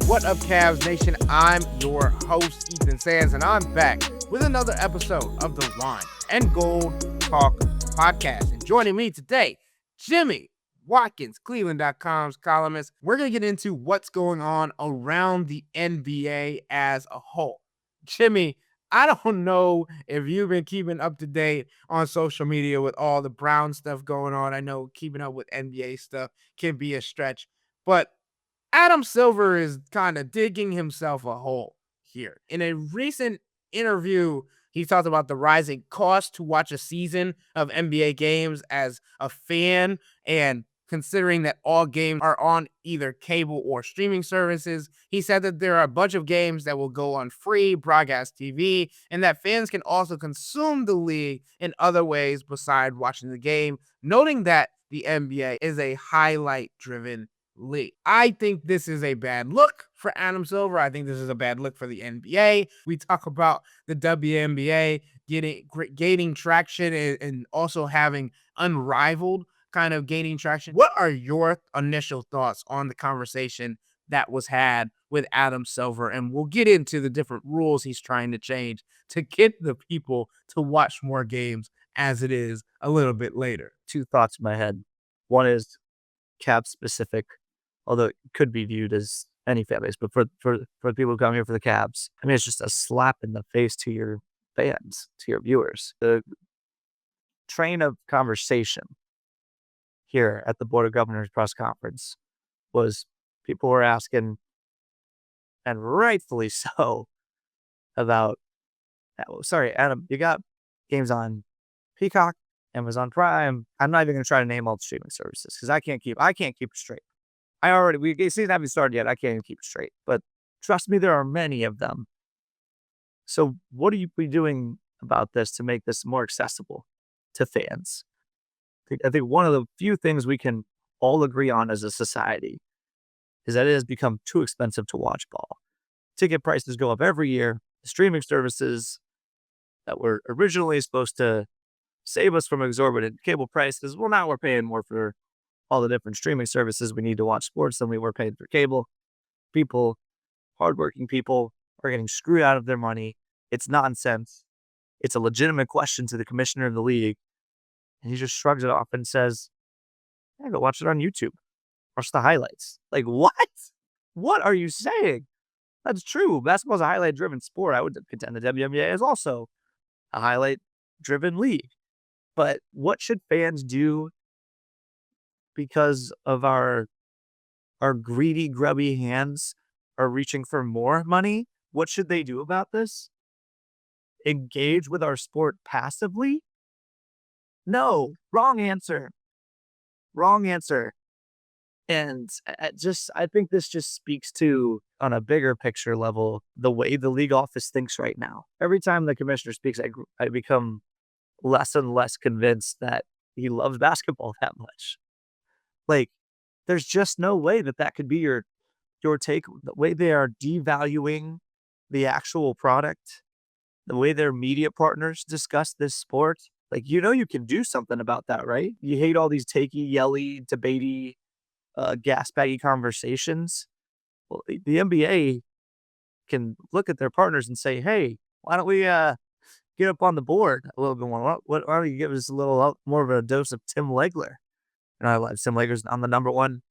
What up, Cavs Nation? I'm your host, Ethan Sands, and I'm back with another episode of the Wine and Gold Talk podcast. And joining me today, Jimmy Watkins, cleveland.com's columnist. We're going to get into what's going on around the NBA as a whole. Jimmy, I don't know if you've been keeping up to date on social media with all the Brown stuff going on. I know keeping up with NBA stuff can be a stretch, but Adam Silver is kind of digging himself a hole here. In a recent interview, he talked about the rising cost to watch a season of NBA games as a fan, and considering that all games are on either cable or streaming services. He said that there are a bunch of games that will go on free broadcast TV, and that fans can also consume the league in other ways besides watching the game, noting that the NBA is a highlight-driven league. I think this is a bad look for Adam Silver. I think this is a bad look for the NBA. We talk about the WNBA gaining traction and also having unrivaled kind of gaining traction. What are your initial thoughts on the conversation that was had with Adam Silver? And we'll get into the different rules he's trying to change to get the people to watch more games as it is a little bit later. Two thoughts in my head. One is Cavs specific, although it could be viewed as any fan base, but for the people who come here for the Cavs, I mean, it's just a slap in the face to your fans, to your viewers. The train of conversation here at the Board of Governors press conference was people were asking, and rightfully so, about, sorry, Adam, you got games on Peacock, Amazon Prime. I'm not even going to try to name all the streaming services because I can't keep it straight. Season haven't started yet. I can't even keep it straight. But trust me, there are many of them. So what are you doing about this to make this more accessible to fans? I think one of the few things we can all agree on as a society is that it has become too expensive to watch ball. Ticket prices go up every year. The streaming services that were originally supposed to save us from exorbitant cable prices, well, now we're paying more for all the different streaming services we need to watch sports than we were paying for cable. People, hardworking people, are getting screwed out of their money. It's nonsense. It's a legitimate question to the commissioner of the league. And he just shrugs it off and says, yeah, go watch it on YouTube. Watch the highlights. Like, what? What are you saying? That's true. Basketball's a highlight-driven sport. I would contend the WNBA is also a highlight-driven league. But what should fans do because of our greedy, grubby hands are reaching for more money? What should they do about this? Engage with our sport passively? No, wrong answer. Wrong answer. And I think this just speaks to, on a bigger picture level, the way the league office thinks right now. Every time the commissioner speaks, I become less and less convinced that he loves basketball that much. Like, there's just no way that could be your take. The way they are devaluing the actual product, the way their media partners discuss this sport. Like, you can do something about that, right? You hate all these takey, yelly, debatey, gas baggy conversations. Well, the NBA can look at their partners and say, hey, why don't we get up on the board a little bit more? Why don't you give us a little more of a dose of Tim Legler? And I love Tim Legler's on the number one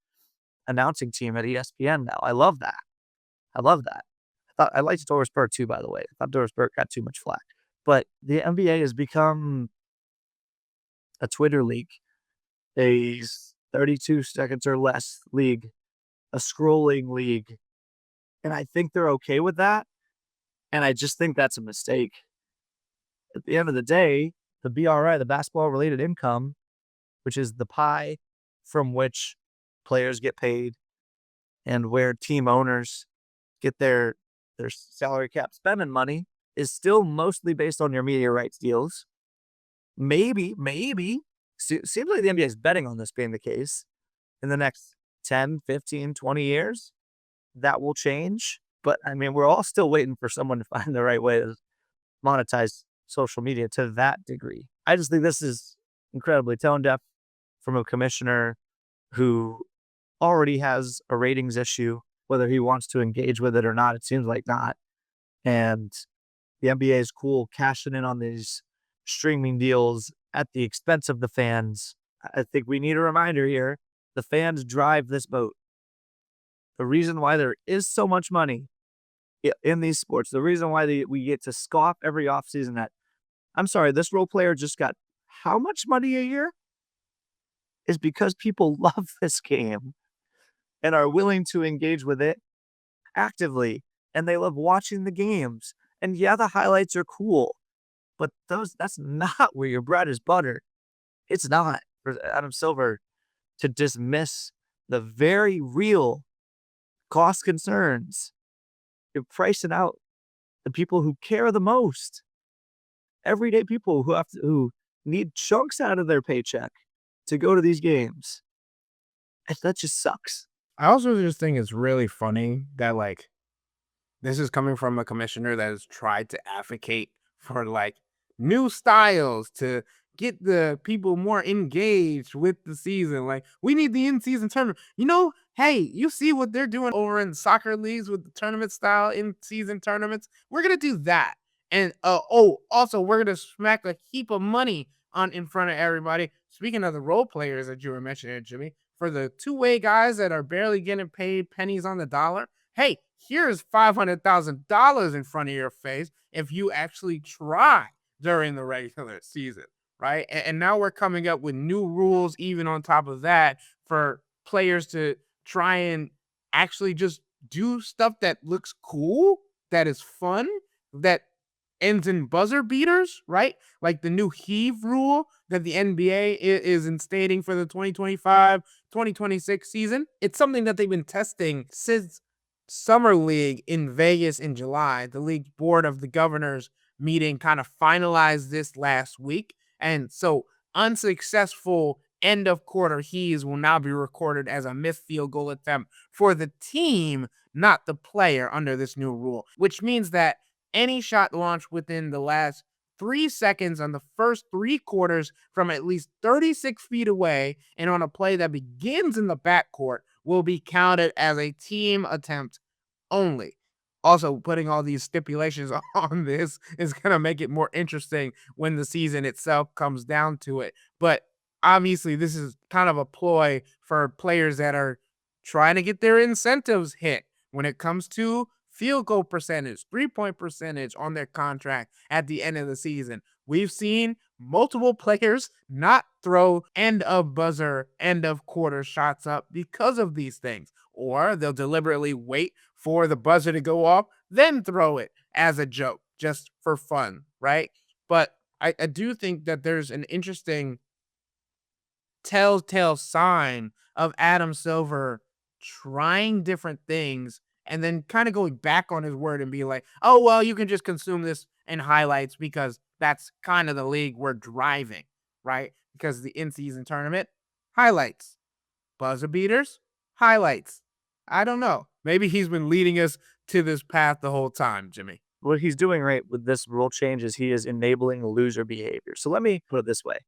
announcing team at ESPN now. I love that. I liked Doris Burke too, by the way. I thought Doris Burke got too much flack. But the NBA has become a Twitter league, a 32 seconds or less league, a scrolling league. And I think they're okay with that. And I just think that's a mistake. At the end of the day, the BRI, the basketball-related income, which is the pie from which players get paid and where team owners get their salary cap spending money, is still mostly based on your media rights deals. Maybe, seems like the NBA is betting on this being the case in the next 10, 15, 20 years. That will change. But I mean, we're all still waiting for someone to find the right way to monetize social media to that degree. I just think this is incredibly tone deaf from a commissioner who already has a ratings issue whether he wants to engage with it or not. It seems like not. And the NBA is cool cashing in on these streaming deals at the expense of the fans. I think we need a reminder here. The fans drive this boat. The reason why there is so much money in these sports, the reason why we get to scoff every offseason that, I'm sorry, this role player just got how much money a year? Is because people love this game and are willing to engage with it actively. And they love watching the games. And yeah, the highlights are cool, but that's not where your bread is buttered. It's not for Adam Silver to dismiss the very real cost concerns. You're pricing out the people who care the most. Everyday people who need chunks out of their paycheck to go to these games. And that just sucks. I also just think it's really funny that like this is coming from a commissioner that has tried to advocate for like new styles to get the people more engaged with the season. Like, we need the in-season tournament. Hey, you see what they're doing over in soccer leagues with the tournament style in-season tournaments? We're gonna do that. And also we're gonna smack a heap of money on in front of everybody. Speaking of the role players that you were mentioning, Jimmy, for the two-way guys that are barely getting paid pennies on the dollar, hey, here's $500,000 in front of your face if you actually try during the regular season, right? And now we're coming up with new rules, even on top of that, for players to try and actually just do stuff that looks cool, that is fun, that ends in buzzer beaters, right? Like the new heave rule that the NBA is instating for the 2025-2026 season. It's something that they've been testing since Summer League in Vegas in July. The league board of the governors meeting kind of finalized this last week. And so unsuccessful end of quarter heaves will now be recorded as a missed field goal attempt for the team, not the player, under this new rule, which means that any shot launched within the last 3 seconds on the first 3 quarters from at least 36 feet away and on a play that begins in the backcourt will be counted as a team attempt only. Also, putting all these stipulations on this is going to make it more interesting when the season itself comes down to it. But obviously, this is kind of a ploy for players that are trying to get their incentives hit when it comes to field goal percentage, 3-point percentage on their contract at the end of the season. We've seen multiple players not throw end of buzzer, end of quarter shots up because of these things, or they'll deliberately wait for the buzzer to go off, then throw it as a joke just for fun, right? But I do think that there's an interesting telltale sign of Adam Silver trying different things and then kind of going back on his word and be like, oh, well, you can just consume this in highlights because that's kind of the league we're driving, right? Because the in-season tournament, highlights. Buzzer beaters, highlights. I don't know. Maybe he's been leading us to this path the whole time, Jimmy. What he's doing right with this rule change is he is enabling loser behavior. So let me put it this way.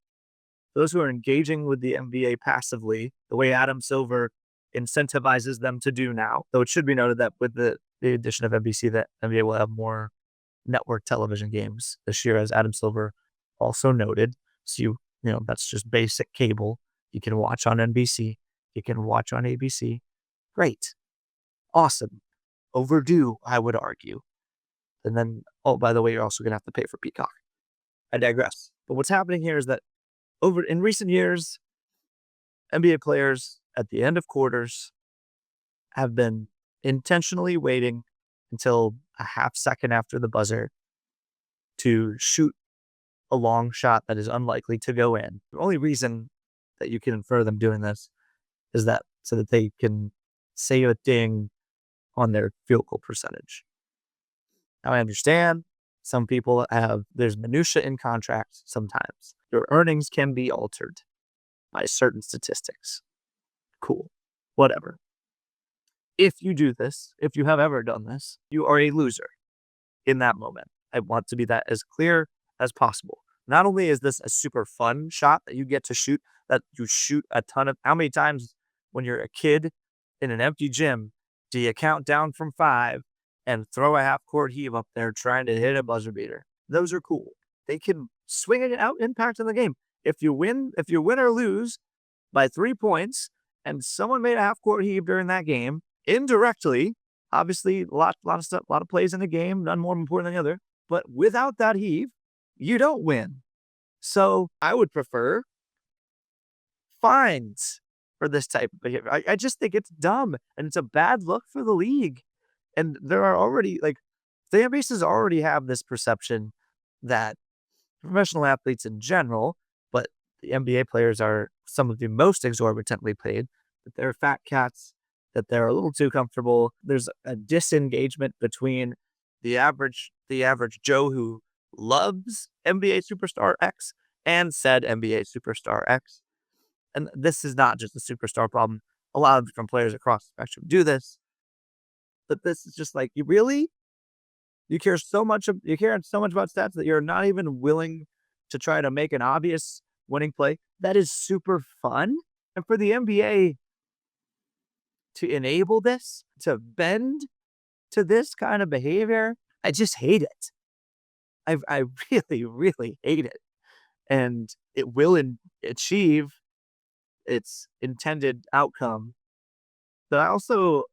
Those who are engaging with the NBA passively, the way Adam Silver incentivizes them to do now, though it should be noted that with the addition of NBC, that NBA will have more network television games this year, as Adam Silver also noted. So that's just basic cable. You can watch on NBC. You can watch on ABC. Great. Awesome. Overdue, I would argue. And then, by the way, you're also going to have to pay for Peacock. I digress. But what's happening here is that in recent years, NBA players at the end of quarters have been intentionally waiting until a half second after the buzzer to shoot a long shot that is unlikely to go in. The only reason that you can infer them doing this is that so that they can say a ding on their field goal percentage. Now, I understand some people there's minutia in contracts sometimes. Your earnings can be altered by certain statistics. Cool. Whatever. If you do this, if you have ever done this, you are a loser in that moment. I want to be that as clear as possible. Not only is this a super fun shot that you get to shoot, that you shoot a ton of, how many times when you're a kid in an empty gym Do you count down from 5 and throw a half-court heave up there trying to hit a buzzer beater? Those are cool. They can swing it out, impact on the game. If you win or lose by 3 points and someone made a half-court heave during that game, indirectly, obviously, a lot of stuff, a lot of plays in the game, none more important than the other. But without that heave, you don't win. So I would prefer fines for this type of behavior. I just think it's dumb and it's a bad look for the league. And there are already fan bases already have this perception that professional athletes in general, but the NBA players are some of the most exorbitantly paid, that they're fat cats, that they're a little too comfortable. There's a disengagement between the average Joe who loves NBA superstar X and said NBA superstar X. And this is not just a superstar problem. A lot of different players across the spectrum do this. But this is just like, you care so much about stats that you're not even willing to try to make an obvious winning play. That is super fun. And for the NBA to enable this, to bend to this kind of behavior, I just hate it. I really, really hate it. And it will achieve its intended outcome. But I also,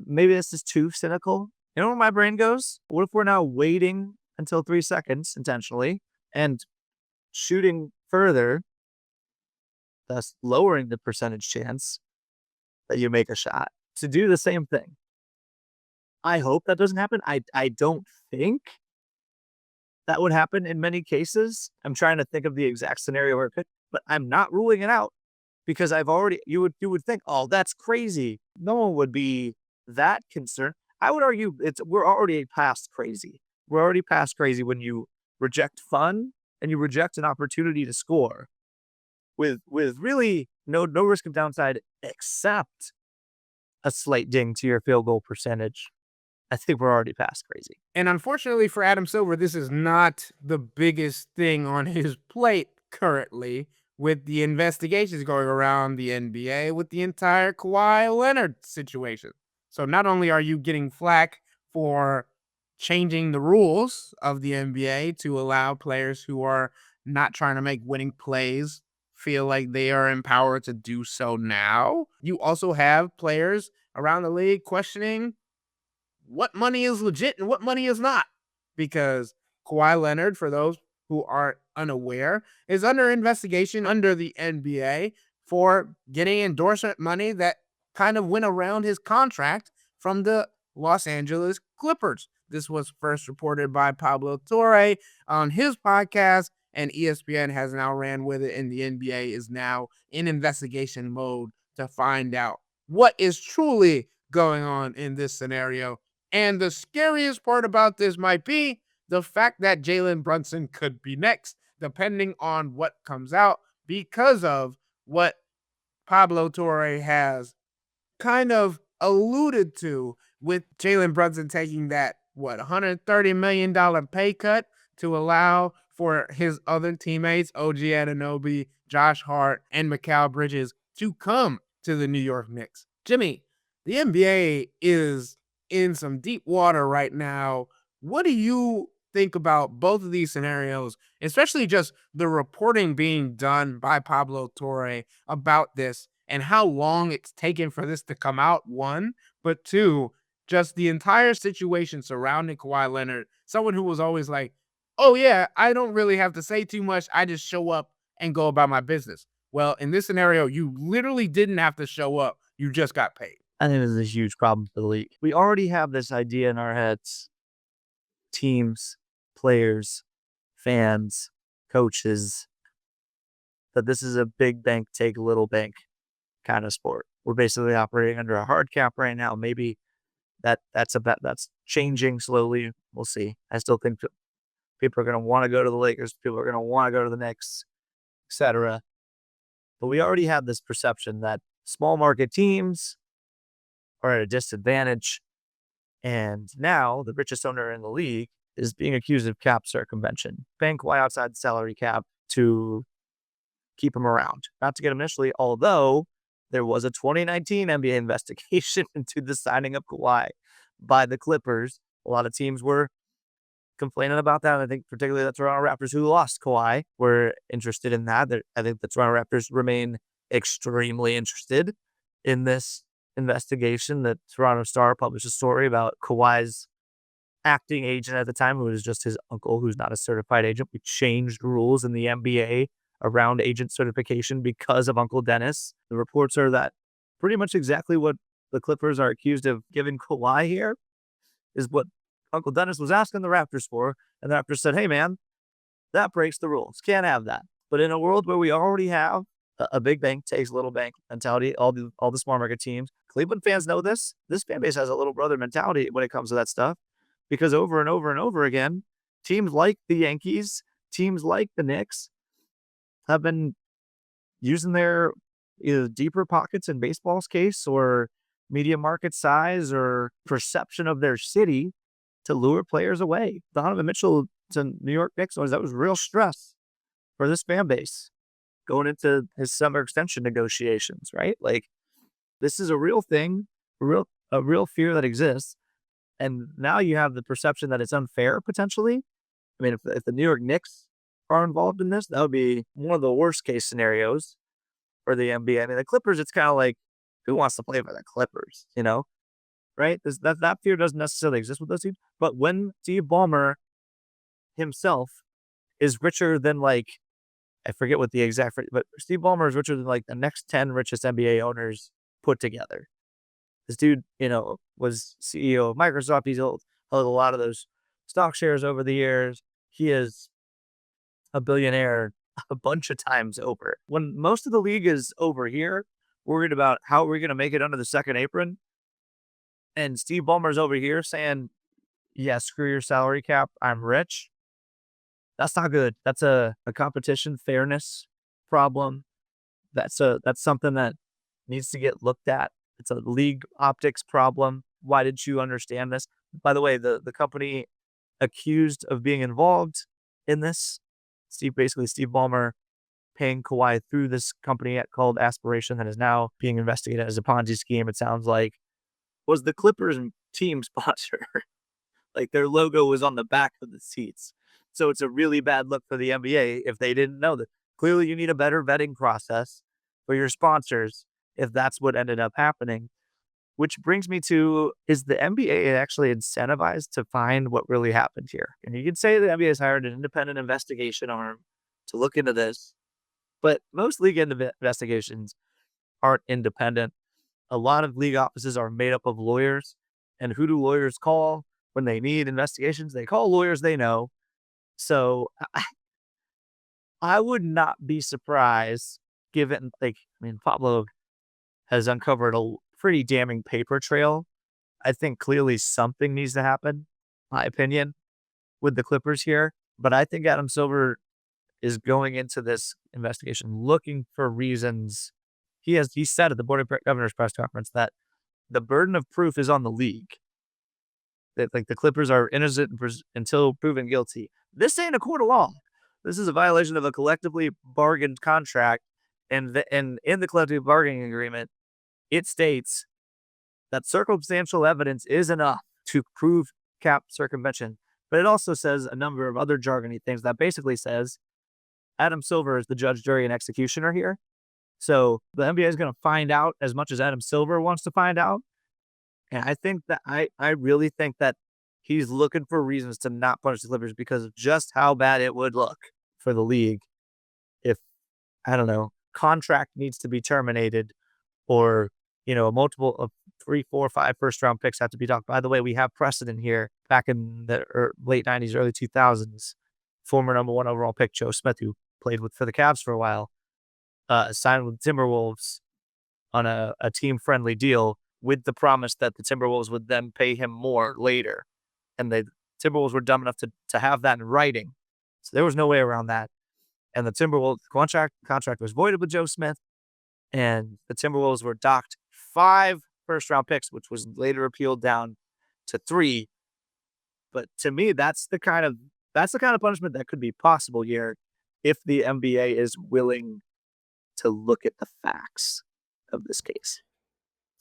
maybe this is too cynical. You know where my brain goes? What if we're now waiting until 3 seconds intentionally and shooting further, thus lowering the percentage chance that you make a shot to do the same thing? I hope that doesn't happen. I don't think that would happen in many cases. I'm trying to think of the exact scenario where it could, but I'm not ruling it out because you would think, oh, that's crazy. No one would be that concerned. I would argue we're already past crazy. We're already past crazy when you reject fun and you reject an opportunity to score with really no risk of downside except a slight ding to your field goal percentage. I think we're already past crazy. And unfortunately for Adam Silver, this is not the biggest thing on his plate currently, with the investigations going around the NBA with the entire Kawhi Leonard situation. So not only are you getting flack for changing the rules of the NBA to allow players who are not trying to make winning plays feel like they are empowered to do so now, you also have players around the league questioning what money is legit and what money is not. Because Kawhi Leonard, for those who are unaware, is under investigation under the NBA for getting endorsement money that kind of went around his contract from the Los Angeles Clippers. This was first reported by Pablo Torre on his podcast, and ESPN has now ran with it, and the NBA is now in investigation mode to find out what is truly going on in this scenario. And the scariest part about this might be the fact that Jalen Brunson could be next, depending on what comes out, because of what Pablo Torre has kind of alluded to, with Jalen Brunson taking that, $130 million pay cut to allow for his other teammates, OG Anunoby, Josh Hart, and Mikal Bridges, to come to the New York Knicks. Jimmy, the NBA is in some deep water right now. What do you think about both of these scenarios, especially just the reporting being done by Pablo Torre about this and how long it's taken for this to come out, one, but two, just the entire situation surrounding Kawhi Leonard, someone who was always like, oh yeah, I don't really have to say too much. I just show up and go about my business. Well, in this scenario, you literally didn't have to show up. You just got paid. I think this is a huge problem for the league. We already have this idea in our heads, teams, players, fans, coaches, that this is a big bank take little bank kind of sport. We're basically operating under a hard cap right now. Maybe that's changing slowly. We'll see. I still think people are going to want to go to the Lakers. People are going to want to go to the Knicks, etc. But we already have this perception that small market teams are at a disadvantage. And now the richest owner in the league is being accused of cap circumvention, paying Kawhi outside the salary cap to keep him around, not to get him initially, although there was a 2019 NBA investigation into the signing of Kawhi by the Clippers. A lot of teams were complaining about that. I think particularly the Toronto Raptors, who lost Kawhi, were interested in that. I think the Toronto Raptors remain extremely interested in this investigation. The Toronto Star published a story about Kawhi's acting agent at the time, who was just his uncle, who's not a certified agent. We changed rules in the NBA around agent certification because of Uncle Dennis. The reports are that pretty much exactly what the Clippers are accused of giving Kawhi here is what Uncle Dennis was asking the Raptors for. And the Raptors said, hey, man, that breaks the rules. Can't have that. But in a world where we already have a big bank takes little bank mentality, all the small market teams, Cleveland fans know this. This fan base has a little brother mentality when it comes to that stuff. Because over and over and over again, teams like the Yankees, teams like the Knicks have been using their either deeper pockets in baseball's case or media market size or perception of their city to lure players away. Donovan Mitchell to New York Knicks, that was real stress for this fan base going into his summer extension negotiations, right? Like, this is a real thing, a real fear that exists. And now you have the perception that it's unfair, potentially. I mean, if the New York Knicks are involved in this, that would be one of the worst case scenarios for the NBA. I mean, the Clippers, it's kind of like, who wants to play for the Clippers, right? That fear doesn't necessarily exist with those teams. But when Steve Ballmer himself is richer than, like, I forget what the exact, but Steve Ballmer is richer than like the next 10 richest NBA owners put together. This dude, was CEO of Microsoft. He's held a lot of those stock shares over the years. He is a billionaire a bunch of times over. When most of the league is over here, worried about how we're going to make it under the second apron, and Steve Ballmer's over here saying, yeah, screw your salary cap, I'm rich. That's not good. That's a competition fairness problem. That's something that needs to get looked at. It's a league optics problem. Why didn't you understand this? By the way, the company accused of being involved in this, Steve Ballmer paying Kawhi through this company called Aspiration that is now being investigated as a Ponzi scheme, it sounds like, was the Clippers team sponsor. Like, their logo was on the back of the seats. So it's a really bad look for the NBA if they didn't know that. Clearly, you need a better vetting process for your sponsors if that's what ended up happening. Which brings me to, is the NBA actually incentivized to find what really happened here? And you can say the NBA has hired an independent investigation arm to look into this, but most league investigations aren't independent. A lot of league offices are made up of lawyers. And who do lawyers call when they need investigations? They call lawyers they know. So I would not be surprised, given, Pablo has uncovered a pretty damning paper trail. I think clearly something needs to happen, my opinion, with the Clippers here. But I think Adam Silver is going into this investigation looking for reasons. He said at the Board of Governors press conference that the burden of proof is on the league. That, like, the Clippers are innocent until proven guilty. This ain't a court of law. This is a violation of a collectively bargained contract. And in the collective bargaining agreement, it states that circumstantial evidence is enough to prove cap circumvention. But it also says a number of other jargony things that basically says Adam Silver is the judge, jury, and executioner here. So the NBA is going to find out as much as Adam Silver wants to find out. And I think that I really think that he's looking for reasons to not punish the Clippers because of just how bad it would look for the league if, I don't know, contract needs to be terminated or, a multiple of 3, 4, 5 first-round picks have to be docked. By the way, we have precedent here. Back in the late 90s, early 2000s, former number 1 overall pick Joe Smith, who played for the Cavs for a while, signed with Timberwolves on a team-friendly deal with the promise that the Timberwolves would then pay him more later. And the Timberwolves were dumb enough to have that in writing. So there was no way around that. And the Timberwolves contract was voided with Joe Smith. And the Timberwolves were docked 5 first-round picks, which was later appealed down to 3. But to me, that's the kind of punishment that could be possible here if the NBA is willing to look at the facts. of this case.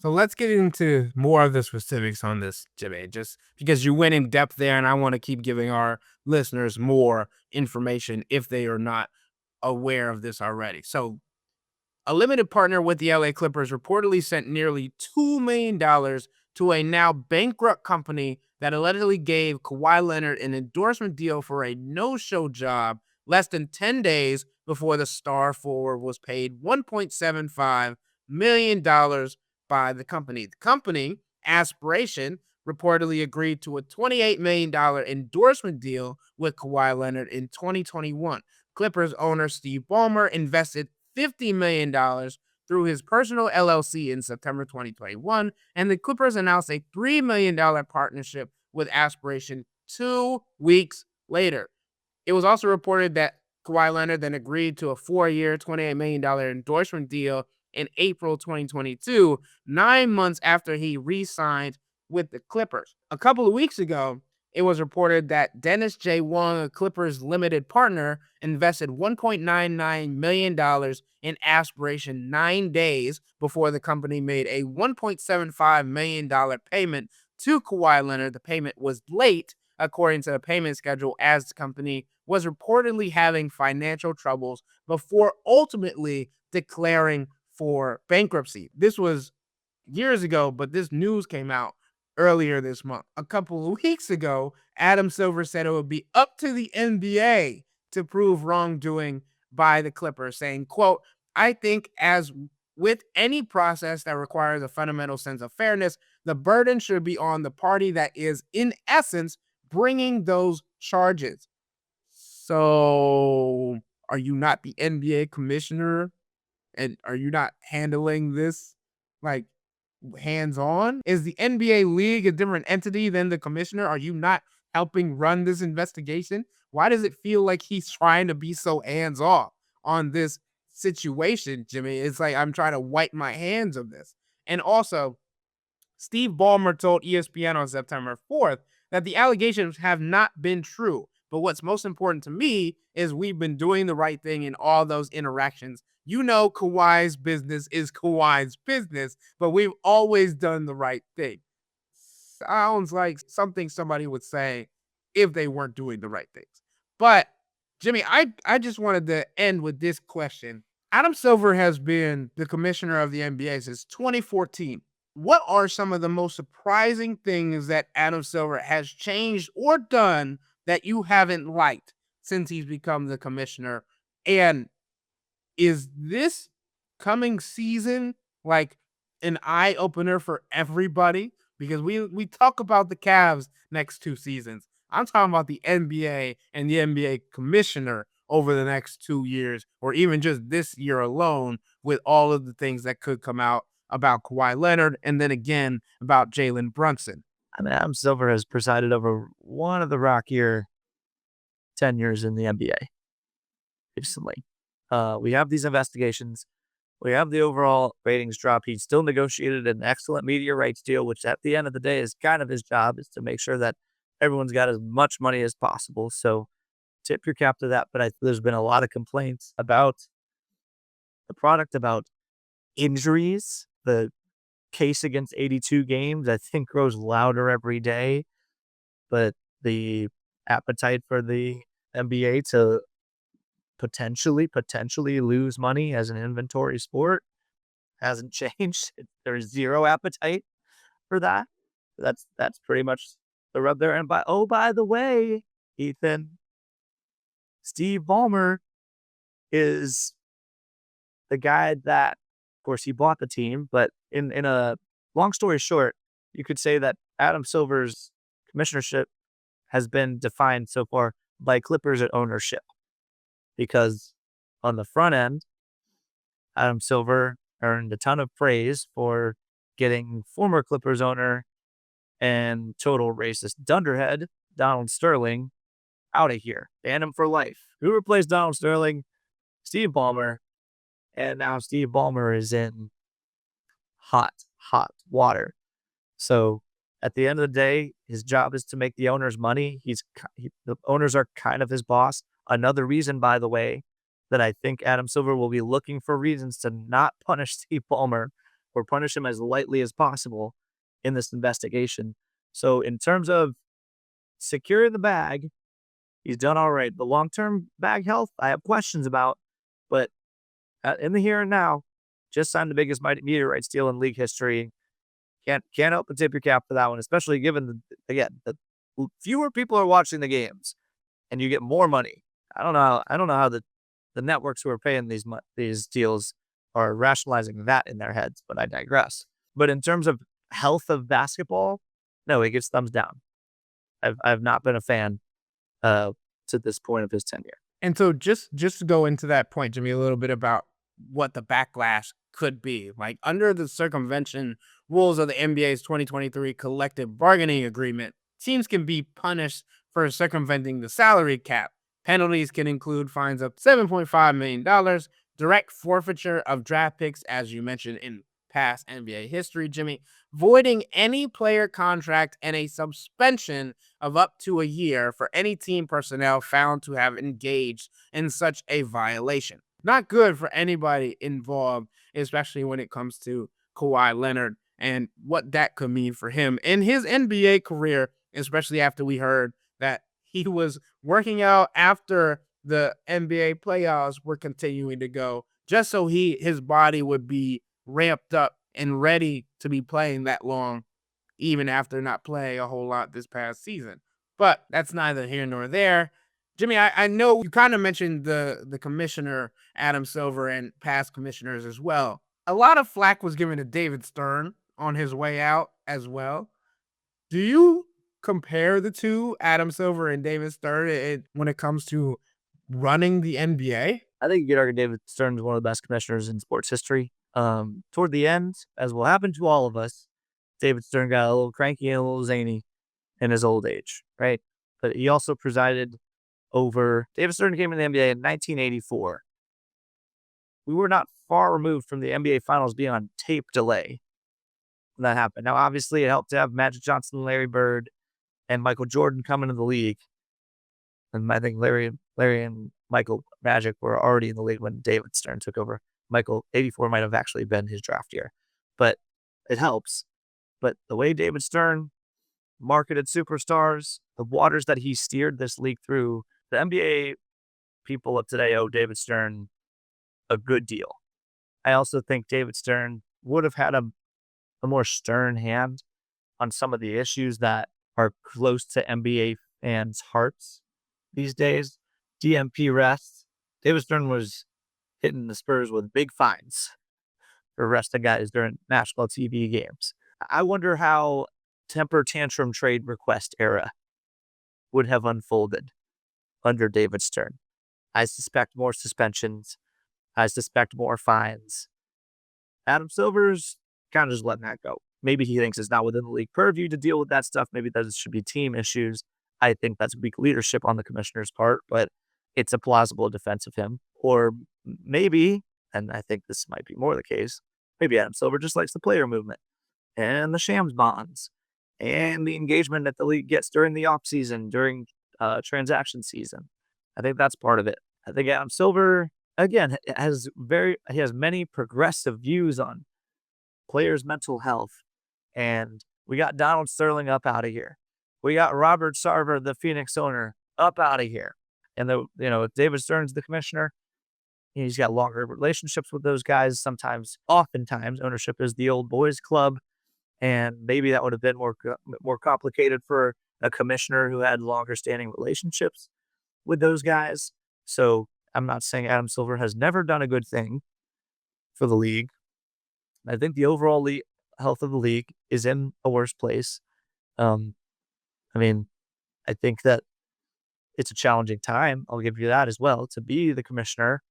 So let's get into more of the specifics on this, Jimmy, just because you went in depth there, and I want to keep giving our listeners more information if they are not aware of this already. So a limited partner with the LA Clippers reportedly sent nearly $2 million to a now bankrupt company that allegedly gave Kawhi Leonard an endorsement deal for a no-show job less than 10 days before the star forward was paid $1.75 million by the company. The company, Aspiration, reportedly agreed to a $28 million endorsement deal with Kawhi Leonard in 2021. Clippers owner Steve Ballmer invested $50 million through his personal LLC in September 2021, and the Clippers announced a $3 million partnership with Aspiration 2 weeks later. It was also reported that Kawhi Leonard then agreed to a 4-year, $28 million endorsement deal in April 2022, 9 months after he re-signed with the Clippers. A couple of weeks ago, it was reported that Dennis J. Wong, a Clippers limited partner, invested $1.99 million in Aspiration 9 days before the company made a $1.75 million payment to Kawhi Leonard. The payment was late, according to the payment schedule, as the company was reportedly having financial troubles before ultimately declaring for bankruptcy. This was years ago, but this news came out earlier this month. A couple of weeks ago, Adam Silver said it would be up to the NBA to prove wrongdoing by the Clippers, saying, quote, "I think as with any process that requires a fundamental sense of fairness, the burden should be on the party that is, in essence, bringing those charges." So, are you not the NBA commissioner? And are you not handling this like hands on? Is the NBA league a different entity than the commissioner? Are you not helping run this investigation? Why does it feel like he's trying to be so hands off on this situation, Jimmy? It's like I'm trying to wipe my hands of this. And also, Steve Ballmer told ESPN on September 4th that the allegations have not been true. But what's most important to me is we've been doing the right thing in all those interactions. You know, Kawhi's business is Kawhi's business, but we've always done the right thing. Sounds like something somebody would say if they weren't doing the right things. But Jimmy, I just wanted to end with this question. Adam Silver has been the commissioner of the NBA since 2014. What are some of the most surprising things that Adam Silver has changed or done that you haven't liked since he's become the commissioner? And is this coming season like an eye opener for everybody? Because we talk about the Cavs next 2 seasons. I'm talking about the NBA and the NBA commissioner over the next 2 years, or even just this year alone, with all of the things that could come out about Kawhi Leonard, and then again about Jalen Brunson. I mean, Adam Silver has presided over one of the rockier tenures in the NBA recently. We have these investigations. We have the overall ratings drop. He still negotiated an excellent media rights deal, which at the end of the day is kind of his job, is to make sure that everyone's got as much money as possible. So tip your cap to that. But there's been a lot of complaints about the product, about injuries. The case against 82 games, I think, grows louder every day. But the appetite for the NBA to potentially lose money as an inventory sport hasn't changed. There's zero appetite for that. That's pretty much the rub there. And by the way, Ethan, Steve Ballmer is the guy that, of course, he bought the team, but in a long story short, you could say that Adam Silver's commissionership has been defined so far by Clippers at ownership. Because on the front end, Adam Silver earned a ton of praise for getting former Clippers owner and total racist dunderhead Donald Sterling out of here. Ban him for life. Who replaced Donald Sterling? Steve Ballmer. And now Steve Ballmer is in hot water. So at the end of the day, his job is to make the owners money. The owners are kind of his boss. Another reason, by the way, that I think Adam Silver will be looking for reasons to not punish Steve Ballmer or punish him as lightly as possible in this investigation. So in terms of securing the bag, he's done all right. The long-term bag health, I have questions about, but in the here and now, just signed the biggest meteorite deal in league history. Can't help but tip your cap for that one, especially given the fewer people are watching the games and you get more money. I don't know how the networks who are paying these deals are rationalizing that in their heads, but I digress. But in terms of health of basketball, no, he gets thumbs down. I've not been a fan to this point of his tenure. And so just to go into that point, Jimmy, a little bit about what the backlash could be. Like under the circumvention rules of the NBA's 2023 collective bargaining agreement, teams can be punished for circumventing the salary cap. Penalties can include fines of $7.5 million, direct forfeiture of draft picks, as you mentioned in past NBA history, Jimmy, voiding any player contract, and a suspension of up to a year for any team personnel found to have engaged in such a violation. Not good for anybody involved, especially when it comes to Kawhi Leonard and what that could mean for him in his NBA career, especially after we heard that he was working out after the NBA playoffs were continuing to go, just so his body would be ramped up and ready to be playing that long, even after not playing a whole lot this past season. But that's neither here nor there. Jimmy, I know you kind of mentioned the commissioner, Adam Silver, and past commissioners as well. A lot of flack was given to David Stern on his way out as well. Do you compare the two, Adam Silver and David Stern, when it comes to running the NBA? I think you could argue David Stern is one of the best commissioners in sports history. Toward the end, as will happen to all of us, David Stern got a little cranky and a little zany in his old age, right? But he also presided over. David Stern came in the NBA in 1984. We were not far removed from the NBA Finals being on tape delay when that happened. Now, obviously, it helped to have Magic Johnson, Larry Bird, and Michael Jordan come into the league. And I think Larry and Michael Magic were already in the league when David Stern took over. Michael, 84 might have actually been his draft year, but it helps. But the way David Stern marketed superstars, the waters that he steered this league through, the NBA people of today owe David Stern a good deal. I also think David Stern would have had a more stern hand on some of the issues that are close to NBA fans' hearts these days. DMP rests. David Stern was hitting the Spurs with big fines for arresting guys during national TV games. I wonder how temper tantrum trade request era would have unfolded under David Stern. I suspect more suspensions. I suspect more fines. Adam Silver's kind of just letting that go. Maybe he thinks it's not within the league purview to deal with that stuff. Maybe that should be team issues. I think that's weak leadership on the commissioner's part, but it's a plausible defense of him. Or maybe, and I think this might be more the case, maybe Adam Silver just likes the player movement and the shams bonds and the engagement that the league gets during the offseason, during transaction season. I think that's part of it. I think Adam Silver, again, he has many progressive views on players' mental health. And we got Donald Sterling up out of here. We got Robert Sarver, the Phoenix owner, up out of here. And if David Stern's the commissioner, he's got longer relationships with those guys. Oftentimes, ownership is the old boys club, and maybe that would have been more complicated for a commissioner who had longer standing relationships with those guys. So I'm not saying Adam Silver has never done a good thing for the league. I think the overall health of the league is in a worse place. I think that it's a challenging time. I'll give you that as well, to be the commissioner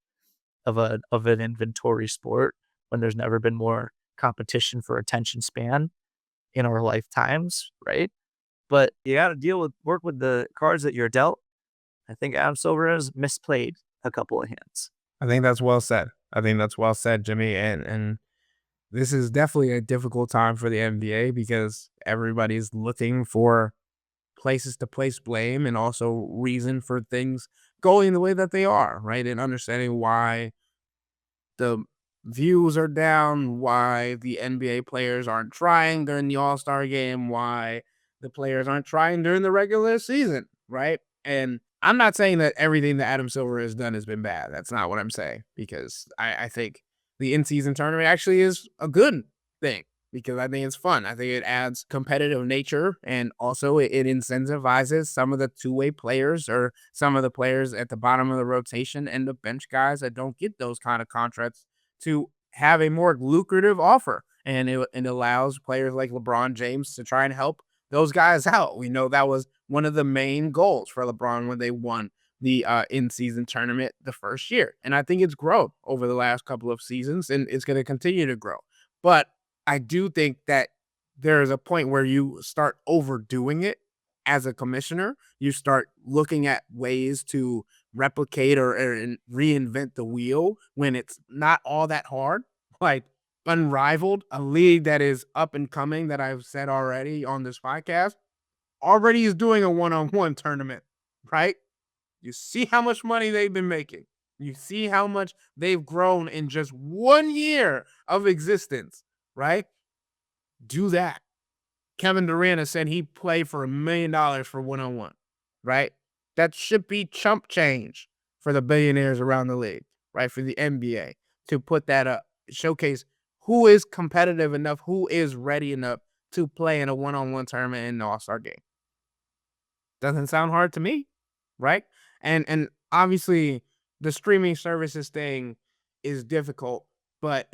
of an inventory sport when there's never been more competition for attention span in our lifetimes, right? But you got to work with the cards that you're dealt. I think Adam Silver has misplayed a couple of hands. I think that's well said. Jimmy. And this is definitely a difficult time for the NBA because everybody's looking for places to place blame and also reason for things going the way that they are, right? And understanding why the views are down, why the NBA players aren't trying during the All-Star game, why the players aren't trying during the regular season, right? And I'm not saying that everything that Adam Silver has done has been bad. That's not what I'm saying, because I think the in-season tournament actually is a good thing, because I think it's fun. I think it adds competitive nature, and also it incentivizes some of the two-way players, or some of the players at the bottom of the rotation and the bench guys that don't get those kind of contracts to have a more lucrative offer. And it allows players like LeBron James to try and help those guys out. We know that was one of the main goals for LeBron when they won the in-season tournament the first year. And I think it's grown over the last couple of seasons, and it's going to continue to grow. But I do think that there is a point where you start overdoing it as a commissioner. You start looking at ways to replicate or reinvent the wheel when it's not all that hard. Like Unrivaled, a league that is up and coming, that I've said already on this podcast, already is doing a one-on-one tournament, right? You see how much money they've been making. You see how much they've grown in just 1 year of existence, right? Do that. Kevin Durant has said he'd play for $1 million for one-on-one, right? That should be chump change for the billionaires around the league, right? For the NBA to put that up, showcase who is competitive enough, who is ready enough to play in a one-on-one tournament in the All-Star game. Doesn't sound hard to me, right? And obviously the streaming services thing is difficult, but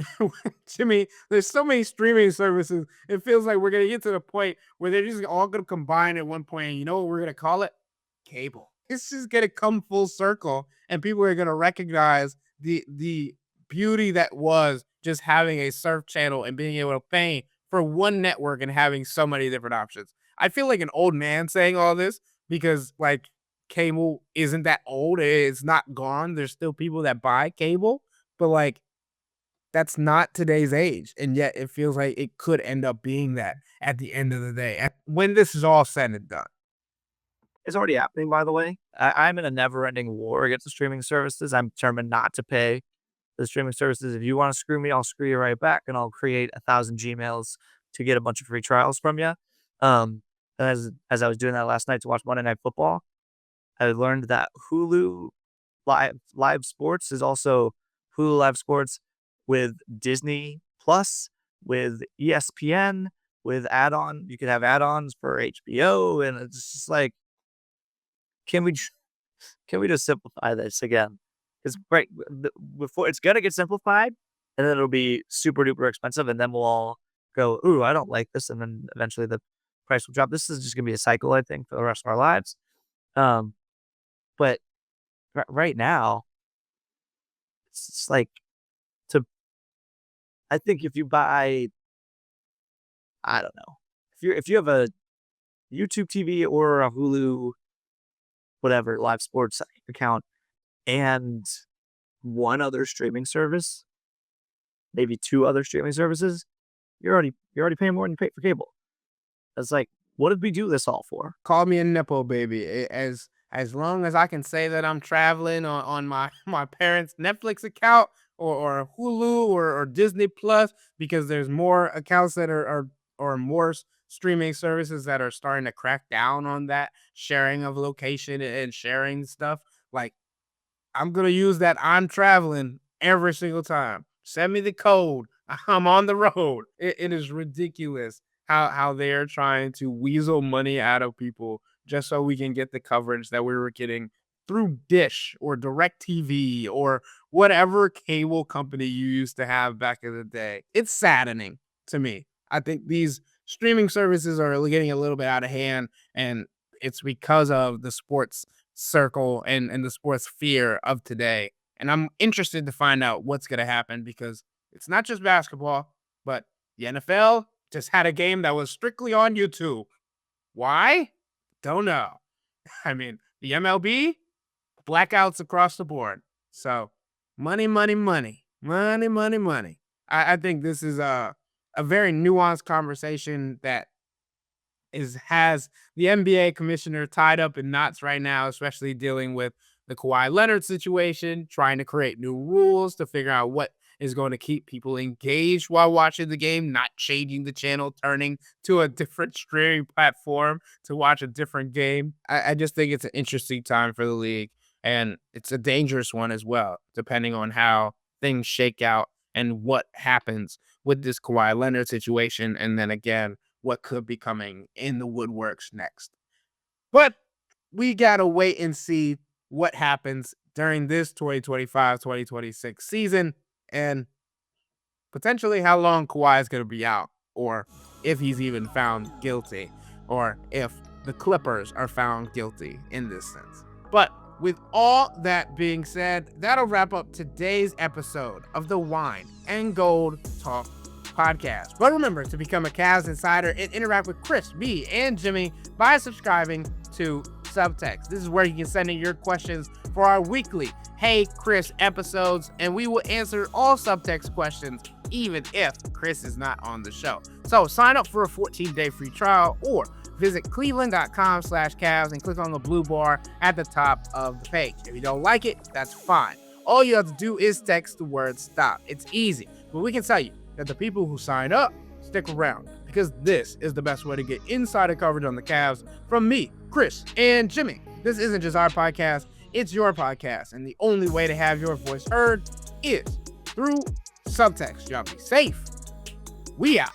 to me, there's so many streaming services. It feels like we're gonna get to the point where they're just all gonna combine at one point. And you know what we're gonna call it? Cable. It's just gonna come full circle, and people are gonna recognize the beauty that was just having a surf channel and being able to pay for one network and having so many different options. I feel like an old man saying all this, because like cable isn't that old. It's not gone. There's still people that buy cable, but like that's not today's age. And yet it feels like it could end up being that at the end of the day, when this is all said and done. It's already happening, by the way. I'm in a never-ending war against the streaming services. I'm determined not to pay the streaming services. If you want to screw me, I'll screw you right back, and I'll create 1,000 Gmails to get a bunch of free trials from you. As I was doing that last night to watch Monday Night Football, I learned that Hulu Live Sports is also Hulu Live Sports with Disney Plus, with ESPN, with add-on. You could have add-ons for HBO, and it's just like, can we can we just simplify this again? Because right before it's gonna get simplified, and then it'll be super duper expensive, and then we'll all go, "Ooh, I don't like this," and then eventually the price will drop. This is just gonna be a cycle, I think, for the rest of our lives. Um, but right now, it's like to. I think if you buy, I don't know, if you have a YouTube TV or a Hulu, whatever live sports account, and one other streaming service, maybe two other streaming services, you're already paying more than you pay for cable. It's like, what did we do this all for? Call me a nepo baby. As long as I can say that I'm traveling on my my parents' Netflix account, or Hulu, or Disney Plus, because there's more accounts that are or more streaming services that are starting to crack down on that sharing of location and sharing stuff. Like, I'm gonna use that I'm traveling every single time. Send me the code. I'm on the road. It is ridiculous how they're trying to weasel money out of people just so we can get the coverage that we were getting through Dish or DirecTV or whatever cable company you used to have back in the day. It's saddening to me. I think these streaming services are getting a little bit out of hand, and it's because of the sports circle and the sports fear of today. And I'm interested to find out what's going to happen, because it's not just basketball, but the NFL just had a game that was strictly on YouTube. Why? Don't know. I mean, the MLB, blackouts across the board. So money, money, money, money, money, money. I think this is a very nuanced conversation that has the NBA commissioner tied up in knots right now, especially dealing with the Kawhi Leonard situation, trying to create new rules to figure out what is going to keep people engaged while watching the game, not changing the channel, turning to a different streaming platform to watch a different game. I just think it's an interesting time for the league, and it's a dangerous one as well, depending on how things shake out and what happens with this Kawhi Leonard situation, and then again, what could be coming in the woodworks next. But we got to wait and see what happens during this 2025-2026 season and potentially how long Kawhi is going to be out, or if he's even found guilty, or if the Clippers are found guilty in this sense. But with all that being said, that'll wrap up today's episode of the Wine and Gold Talk podcast. But remember to become a Cavs insider and interact with Chris, me, and Jimmy by subscribing to Subtext. This is where you can send in your questions for our weekly Hey Chris episodes, and we will answer all Subtext questions even if Chris is not on the show. So sign up for a 14-day free trial or visit cleveland.com/Cavs and click on the blue bar at the top of the page. If you don't like it, that's fine. All you have to do is text the word stop. It's easy, but we can tell you that the people who sign up stick around, because this is the best way to get insider coverage on the Cavs from me, Chris, and Jimmy. This isn't just our podcast, it's your podcast, and the only way to have your voice heard is through Subtext. Y'all be safe. We out.